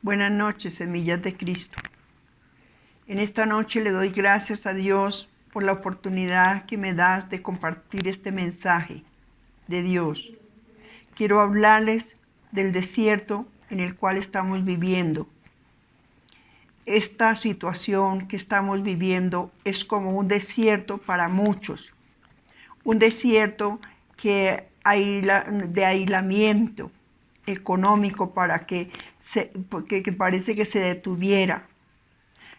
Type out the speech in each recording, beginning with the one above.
Buenas noches, semillas de Cristo. En esta noche le doy gracias a Dios por la oportunidad que me das de compartir este mensaje de Dios. Quiero hablarles del desierto en el cual estamos viviendo. Esta situación que estamos viviendo es como un desierto para muchos. Un desierto de aislamiento económico porque parece que se detuviera.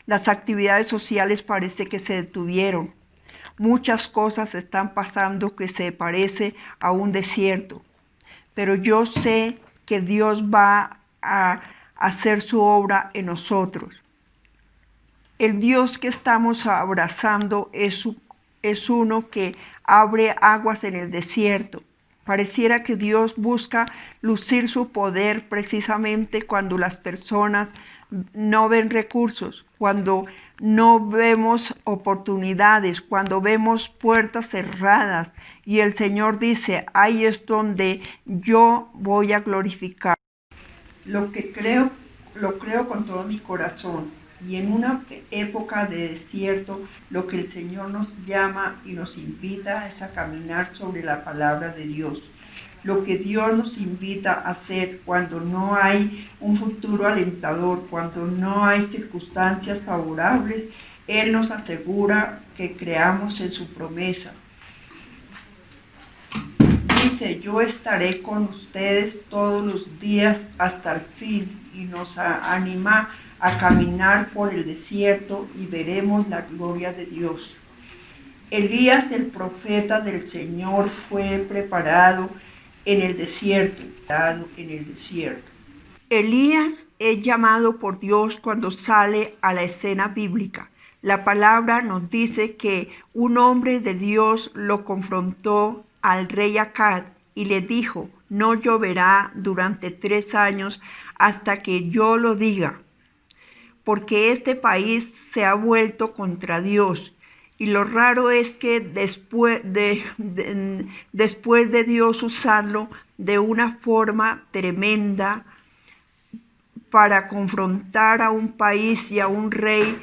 Las actividades sociales parece que se detuvieron. Muchas cosas están pasando que se parece a un desierto. Pero yo sé que Dios va a hacer su obra en nosotros. El Dios que estamos abrazando es uno que abre aguas en el desierto. Pareciera que Dios busca lucir su poder precisamente cuando las personas no ven recursos, cuando no vemos oportunidades, cuando vemos puertas cerradas. Y el Señor dice, ahí es donde yo voy a glorificar. Lo creo con todo mi corazón. Y en una época de desierto, lo que el Señor nos llama y nos invita es a caminar sobre la palabra de Dios. Lo que Dios nos invita a hacer cuando no hay un futuro alentador, cuando no hay circunstancias favorables, Él nos asegura que creamos en su promesa. Dice, yo estaré con ustedes todos los días hasta el fin, y nos anima a caminar por el desierto y veremos la gloria de Dios. Elías, el profeta del Señor, fue preparado en el desierto. Elías es llamado por Dios cuando sale a la escena bíblica. La palabra nos dice que un hombre de Dios lo confrontó al rey Acab y le dijo, no lloverá durante 3 años hasta que yo lo diga, porque este país se ha vuelto contra Dios. Y lo raro es que después de Dios usarlo de una forma tremenda para confrontar a un país y a un rey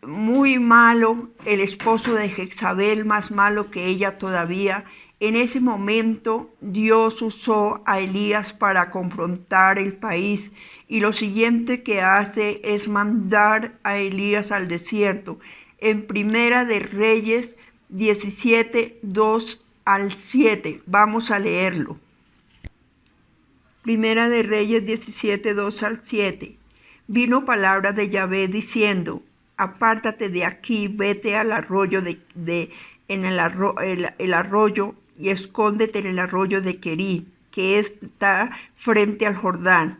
muy malo, el esposo de Jezabel, más malo que ella todavía. En ese momento Dios usó a Elías para confrontar el país, y lo siguiente que hace es mandar a Elías al desierto. En Primera de Reyes 17, 2 al 7, vamos a leerlo. Primera de Reyes 17, 2 al 7. Vino palabra de Yahvé diciendo, apártate de aquí, vete al arroyo el arroyo, y escóndete en el arroyo de Querí, que está frente al Jordán.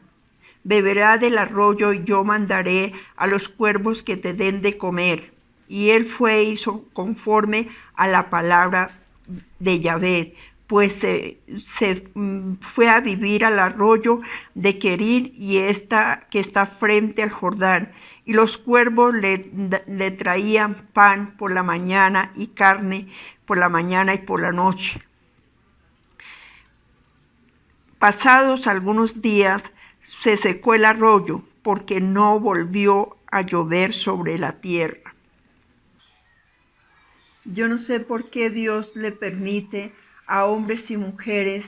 Beberá del arroyo y yo mandaré a los cuervos que te den de comer. Y él fue e hizo conforme a la palabra de Yahvé, pues se fue a vivir al arroyo de Querí, que está frente al Jordán, y los cuervos le traían pan por la mañana y carne por la mañana y por la noche. Pasados algunos días se secó el arroyo, porque no volvió a llover sobre la tierra. Yo no sé por qué Dios le permite a hombres y mujeres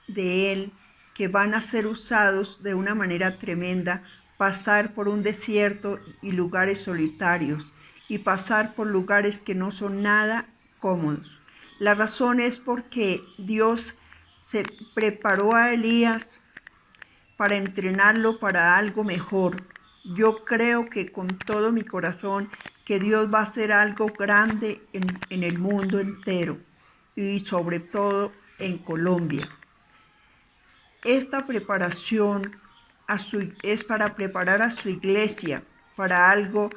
de Él que van a ser usados de una manera tremenda, pasar por un desierto y lugares solitarios, y pasar por lugares que no son nada cómodos. La razón es porque Dios se preparó a Elías para entrenarlo para algo mejor. Yo creo que con todo mi corazón que Dios va a hacer algo grande en el mundo entero, y sobre todo en Colombia. Esta preparación es para preparar a su iglesia para algo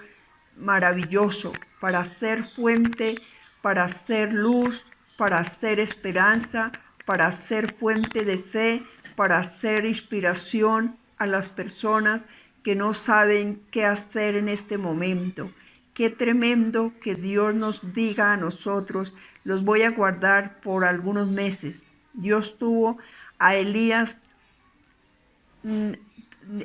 maravilloso, para ser fuente, para ser luz, para ser esperanza, para ser fuente de fe, para ser inspiración a las personas que no saben qué hacer en este momento. Qué tremendo que Dios nos diga a nosotros, los voy a guardar por algunos meses. Dios tuvo a Elías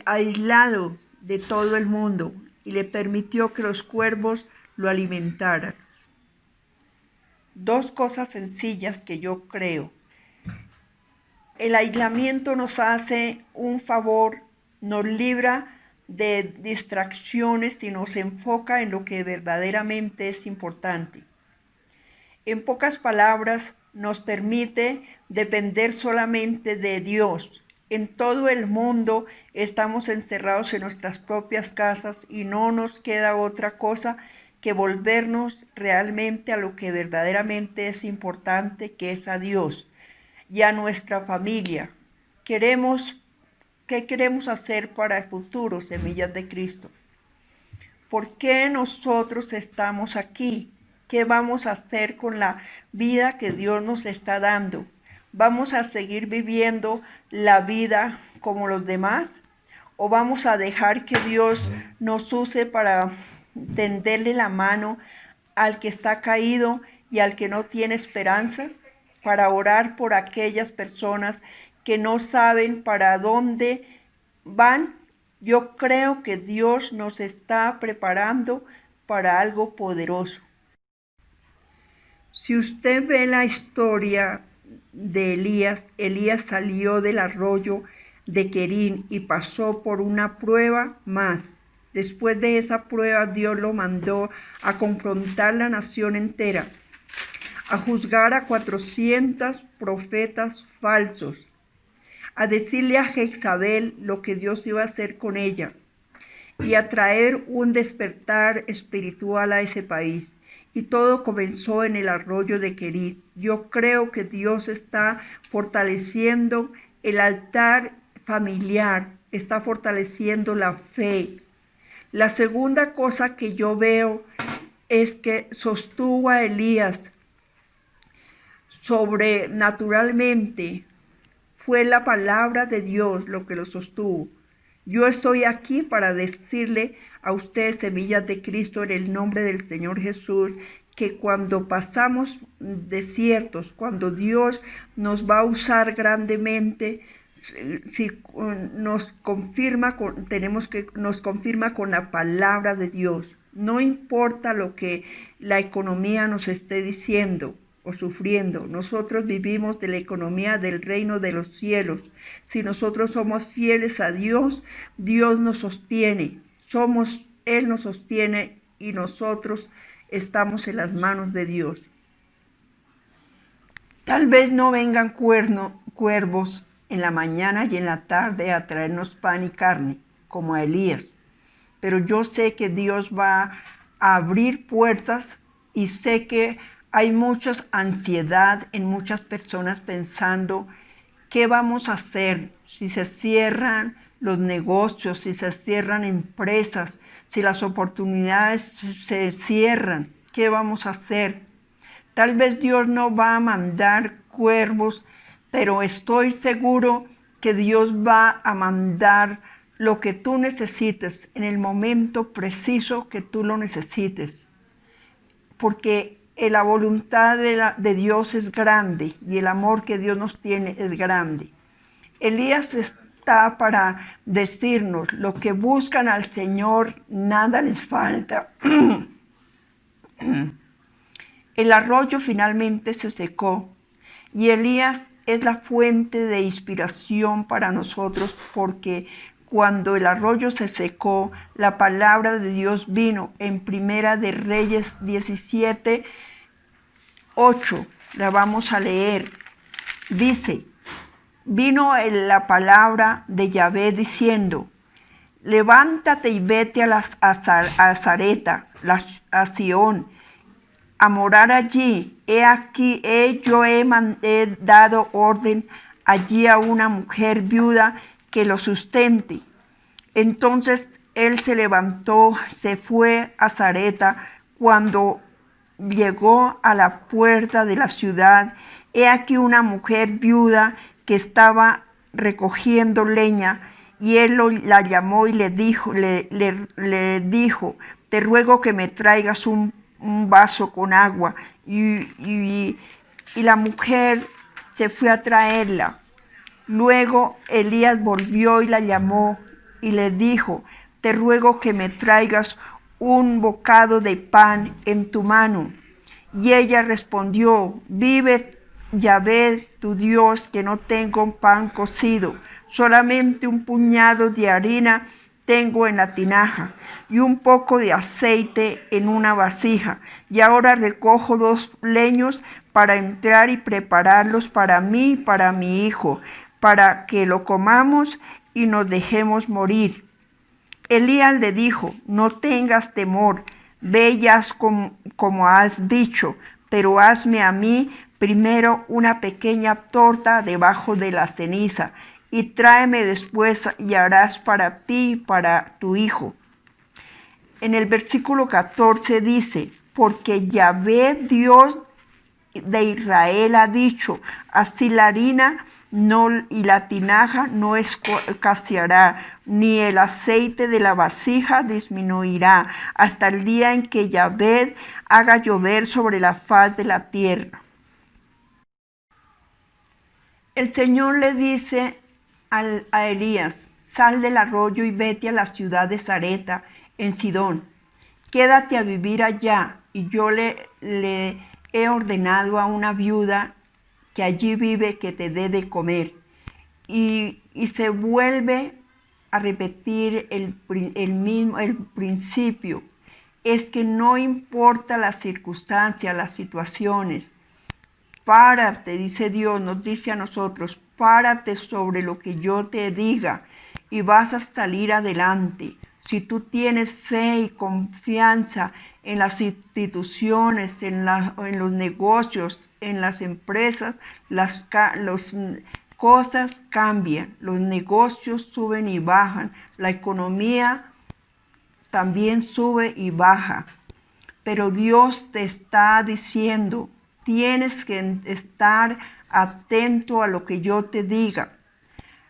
aislado de todo el mundo y le permitió que los cuervos lo alimentaran. Dos cosas sencillas que yo creo. El aislamiento nos hace un favor, nos libra de distracciones y nos enfoca en lo que verdaderamente es importante. En pocas palabras, nos permite depender solamente de Dios. En todo el mundo estamos encerrados en nuestras propias casas y no nos queda otra cosa que volvernos realmente a lo que verdaderamente es importante, que es a Dios y a nuestra familia. ¿Qué queremos hacer para el futuro, Semillas de Cristo? ¿Por qué nosotros estamos aquí? ¿Qué vamos a hacer con la vida que Dios nos está dando? ¿Vamos a seguir viviendo la vida como los demás? ¿O vamos a dejar que Dios nos use para tenderle la mano al que está caído y al que no tiene esperanza? Para orar por aquellas personas que no saben para dónde van. Yo creo que Dios nos está preparando para algo poderoso. Si usted ve la historia de Elías, Elías salió del arroyo de Querín y pasó por una prueba más. Después de esa prueba, Dios lo mandó a confrontar la nación entera, a juzgar a 400 profetas falsos, a decirle a Jezabel lo que Dios iba a hacer con ella y a traer un despertar espiritual a ese país. Y todo comenzó en el arroyo de Querit. Yo creo que Dios está fortaleciendo el altar familiar, está fortaleciendo la fe. La segunda cosa que yo veo es que sostuvo a Elías sobrenaturalmente. Fue la palabra de Dios lo que lo sostuvo. Yo estoy aquí para decirle a ustedes, Semillas de Cristo, en el nombre del Señor Jesús, que cuando pasamos desiertos, cuando Dios nos va a usar grandemente, si nos confirma con la palabra de Dios. No importa lo que la economía nos esté diciendo o sufriendo. Nosotros vivimos de la economía del reino de los cielos. Si nosotros somos fieles a Dios, Dios nos sostiene. Él nos sostiene y nosotros estamos en las manos de Dios. Tal vez no vengan cuervos en la mañana y en la tarde a traernos pan y carne, como a Elías. Pero yo sé que Dios va a abrir puertas y sé que hay mucha ansiedad en muchas personas pensando qué vamos a hacer si se cierran los negocios, si se cierran empresas, si las oportunidades se cierran, ¿qué vamos a hacer? Tal vez Dios no va a mandar cuervos, pero estoy seguro que Dios va a mandar lo que tú necesites en el momento preciso que tú lo necesites. Porque la voluntad de Dios es grande y el amor que Dios nos tiene es grande. Elías está para decirnos, lo que buscan al Señor, nada les falta. El arroyo finalmente se secó y Elías es la fuente de inspiración para nosotros porque cuando el arroyo se secó, la palabra de Dios vino en Primera de Reyes 17:8. La vamos a leer. Dice, vino la palabra de Yahvé diciendo, levántate y vete a Zareta, a Sión, a morar allí. He aquí, yo he dado orden allí a una mujer viuda que lo sustente. Entonces él se levantó, se fue a Zareta. Cuando llegó a la puerta de la ciudad, he aquí una mujer viuda que estaba recogiendo leña, y él la llamó y le dijo, te ruego que me traigas un vaso con agua. Y la mujer se fue a traerla. Luego Elías volvió y la llamó y le dijo: te ruego que me traigas un bocado de pan en tu mano. Y ella respondió: vive Yahvé tu Dios, que no tengo pan cocido, solamente un puñado de harina tengo en la tinaja y un poco de aceite en una vasija. Y ahora recojo 2 leños para entrar y prepararlos para mí y para mi hijo, para que lo comamos y nos dejemos morir. Elías le dijo: no tengas temor, ve y haz como has dicho, pero hazme a mí primero una pequeña torta debajo de la ceniza, y tráeme después y harás para ti y para tu hijo. En el versículo 14 dice: porque Yahvé Dios de Israel ha dicho: así la harina no, y la tinaja no escaseará, ni el aceite de la vasija disminuirá, hasta el día en que Yahvé haga llover sobre la faz de la tierra. El Señor le dice a Elías: sal del arroyo y vete a la ciudad de Sarepta en Sidón. Quédate a vivir allá, y yo le he ordenado a una viuda que allí vive que te dé de comer. Y se vuelve a repetir el principio. Es que no importa las circunstancias, las situaciones. Párate, dice Dios, nos dice a nosotros: párate sobre lo que yo te diga y vas a salir adelante. Si tú tienes fe y confianza en las instituciones, en los negocios, en las empresas, las cosas cambian, los negocios suben y bajan, la economía también sube y baja. Pero Dios te está diciendo: tienes que estar atento a lo que yo te diga.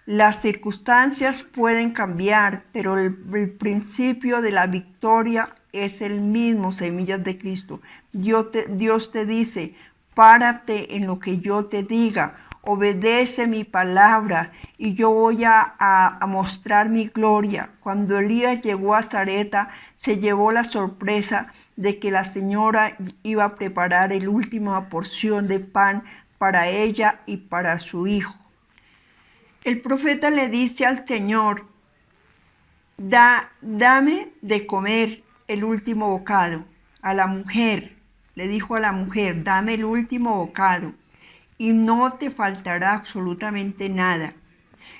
Las circunstancias pueden cambiar, pero el principio de la victoria es el mismo, semillas de Cristo. Dios te dice: párate en lo que yo te diga, obedece mi palabra y yo voy a mostrar mi gloria. Cuando Elías llegó a Sarepta, se llevó la sorpresa de que la señora iba a preparar la última porción de pan para ella y para su hijo. El profeta le dice al Señor: dame de comer el último bocado. A la mujer, le dijo a la mujer: dame el último bocado y no te faltará absolutamente nada.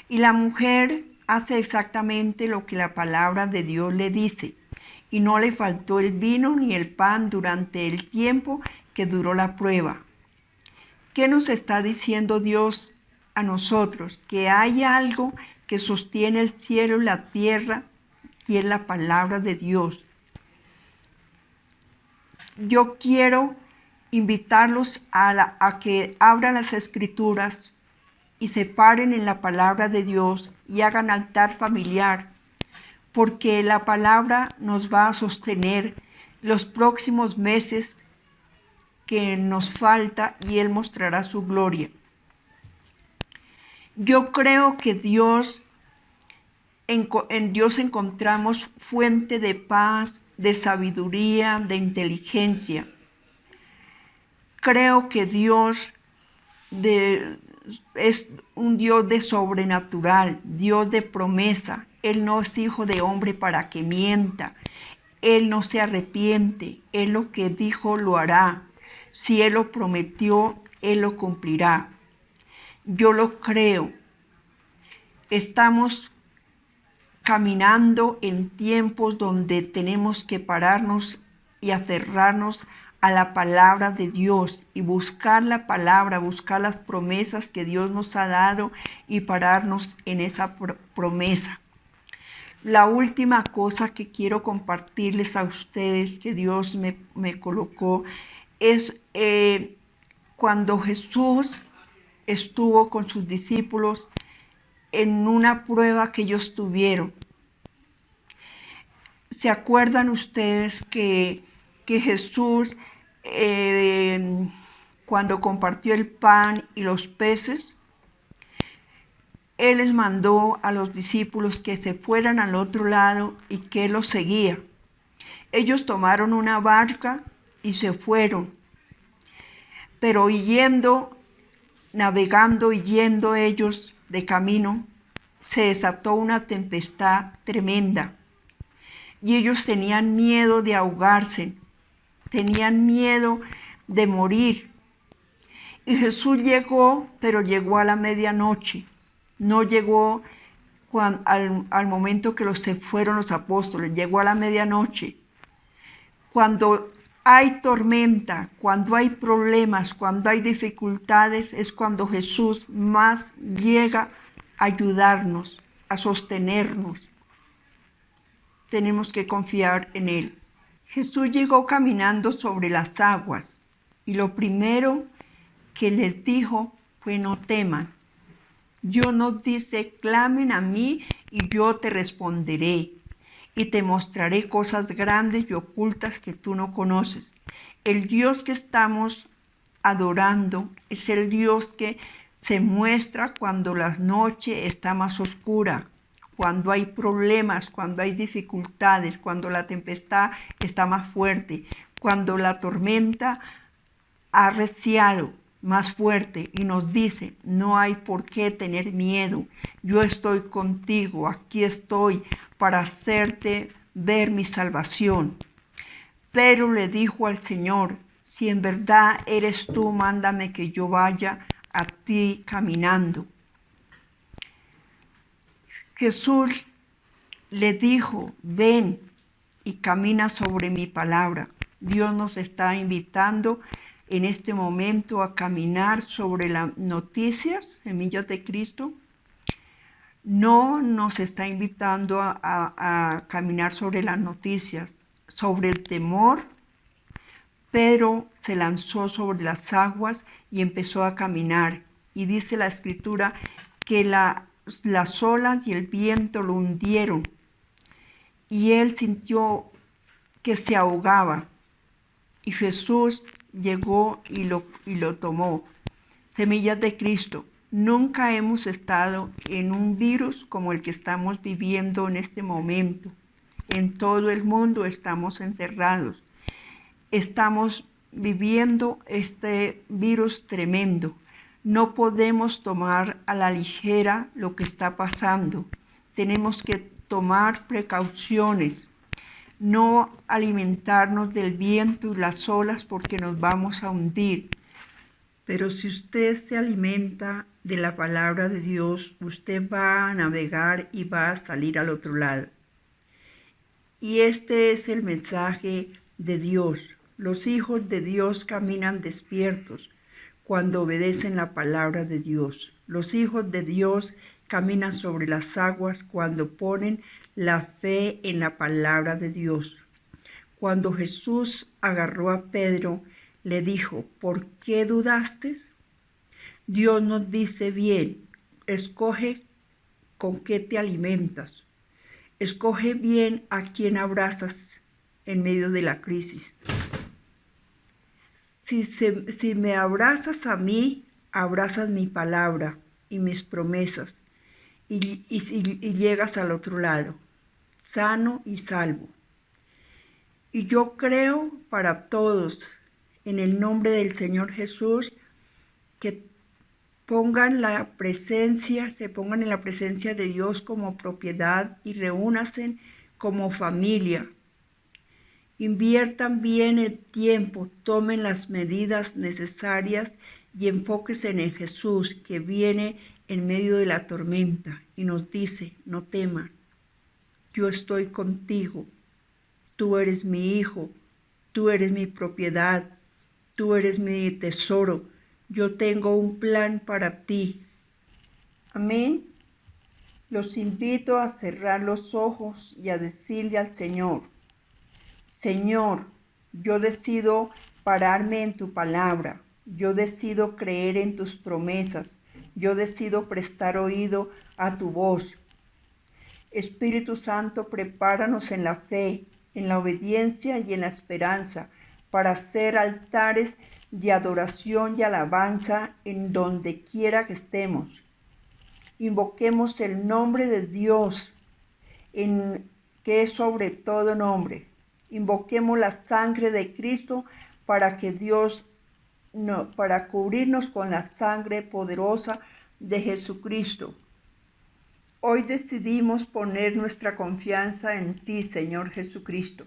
Y la mujer hace exactamente lo que la palabra de Dios le dice, y no le faltó el vino ni el pan durante el tiempo que duró la prueba. ¿Qué nos está diciendo Dios a nosotros? Que hay algo que sostiene el cielo y la tierra, y es la palabra de Dios. Yo quiero invitarlos a que abran las escrituras y se paren en la palabra de Dios y hagan altar familiar, porque la palabra nos va a sostener los próximos meses que nos falta, y Él mostrará su gloria. Yo creo que en Dios encontramos fuente de paz, de sabiduría, de inteligencia. Creo que Dios es un Dios de sobrenatural, Dios de promesa. Él no es hijo de hombre para que mienta. Él no se arrepiente. Él lo que dijo lo hará. Si Él lo prometió, Él lo cumplirá. Yo lo creo. Estamos caminando en tiempos donde tenemos que pararnos y aferrarnos a la palabra de Dios y buscar la palabra, buscar las promesas que Dios nos ha dado y pararnos en esa promesa. La última cosa que quiero compartirles a ustedes que Dios me colocó es cuando Jesús estuvo con sus discípulos en una prueba que ellos tuvieron. ¿Se acuerdan ustedes que Jesús, cuando compartió el pan y los peces, Él les mandó a los discípulos que se fueran al otro lado y que los seguía. Ellos tomaron una barca y se fueron, pero navegando y yendo ellos de camino, se desató una tempestad tremenda y ellos tenían miedo de ahogarse, tenían miedo de morir. Y Jesús llegó, pero llegó a la medianoche, no llegó al momento que se fueron los apóstoles, llegó a la medianoche. Cuando hay tormenta, cuando hay problemas, cuando hay dificultades, es cuando Jesús más llega a ayudarnos, a sostenernos. Tenemos que confiar en Él. Jesús llegó caminando sobre las aguas y lo primero que les dijo fue: no teman. Dios nos dice: clamen a mí y yo te responderé y te mostraré cosas grandes y ocultas que tú no conoces. El Dios que estamos adorando es el Dios que se muestra cuando la noche está más oscura, cuando hay problemas, cuando hay dificultades, cuando la tempestad está más fuerte, cuando la tormenta ha arreciado más fuerte y nos dice: no hay por qué tener miedo, yo estoy contigo, aquí estoy para hacerte ver mi salvación. Pero le dijo al Señor: si en verdad eres tú, mándame que yo vaya a ti caminando. Jesús le dijo: ven y camina sobre mi palabra. Dios nos está invitando en este momento a caminar sobre las noticias, Semillas de Cristo. No nos está invitando a caminar sobre las noticias, sobre el temor. Pedro se lanzó sobre las aguas y empezó a caminar. Y dice la Escritura que las olas y el viento lo hundieron. Y él sintió que se ahogaba. Y Jesús llegó y lo tomó. Semillas de Cristo. Nunca hemos estado en un virus como el que estamos viviendo en este momento. En todo el mundo estamos encerrados. Estamos viviendo este virus tremendo. No podemos tomar a la ligera lo que está pasando. Tenemos que tomar precauciones. No alimentarnos del viento y las olas porque nos vamos a hundir. Pero si usted se alimenta de la palabra de Dios, usted va a navegar y va a salir al otro lado. Y este es el mensaje de Dios. Los hijos de Dios caminan despiertos cuando obedecen la palabra de Dios. Los hijos de Dios caminan sobre las aguas cuando ponen la fe en la palabra de Dios. Cuando Jesús agarró a Pedro, le dijo: ¿por qué dudaste? Dios nos dice: bien, escoge con qué te alimentas. Escoge bien a quién abrazas en medio de la crisis. Si me abrazas a mí, abrazas mi palabra y mis promesas y llegas al otro lado, sano y salvo. Y yo creo para todos, en el nombre del Señor Jesús, que se pongan en la presencia de Dios como propiedad y reúnanse como familia. Inviertan bien el tiempo, tomen las medidas necesarias y enfóquense en Jesús, que viene en medio de la tormenta y nos dice: no teman, yo estoy contigo. Tú eres mi hijo, tú eres mi propiedad, tú eres mi tesoro. Yo tengo un plan para ti. Amén. Los invito a cerrar los ojos y a decirle al Señor: Señor, yo decido pararme en tu palabra. Yo decido creer en tus promesas. Yo decido prestar oído a tu voz. Espíritu Santo, prepáranos en la fe, en la obediencia y en la esperanza, para hacer altares de adoración y alabanza en donde quiera que estemos. Invoquemos el nombre de Dios, que es sobre todo nombre. Invoquemos la sangre de Cristo para que para cubrirnos con la sangre poderosa de Jesucristo. Hoy decidimos poner nuestra confianza en ti, Señor Jesucristo,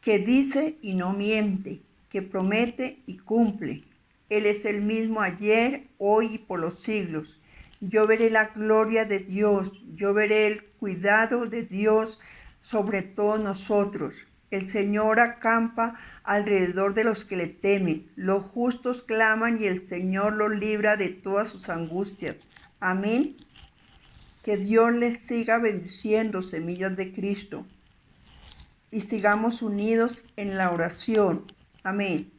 que dice y no miente, que promete y cumple. Él es el mismo ayer, hoy y por los siglos. Yo veré la gloria de Dios, yo veré el cuidado de Dios sobre todos nosotros. El Señor acampa alrededor de los que le temen. Los justos claman y el Señor los libra de todas sus angustias. Amén. Que Dios les siga bendiciendo, semillas de Cristo, y sigamos unidos en la oración. Amén.